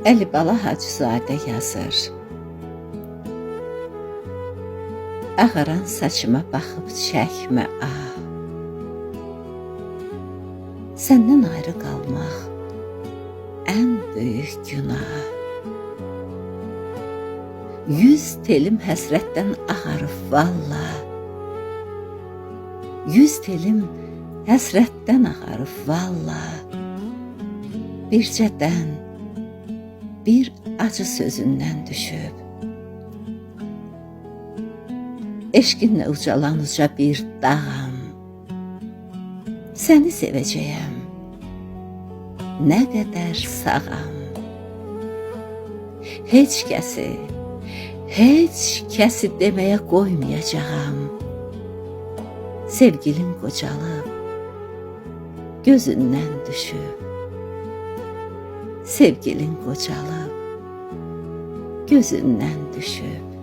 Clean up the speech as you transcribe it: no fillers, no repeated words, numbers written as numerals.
Əlibala Hacızadə yazır. Ağaran saçıma baxıb çəkmə ah. Səndən ayrı qalmaq ən böyük günah. 100 telim həsrətdən ağarıb valla. 100 telim həsrətdən ağarıb valla. Bircədən bir acı sözündən düşüb. Eşqinlə ucalan uca bir dağam. Səni sevəcəyəm, nə qədər sağam. Heç kəsi deməyə qoymayacağam. Sevgilim qocalıb, gözündən düşüb. Sevgilin qocalıb, gözündən düşüb.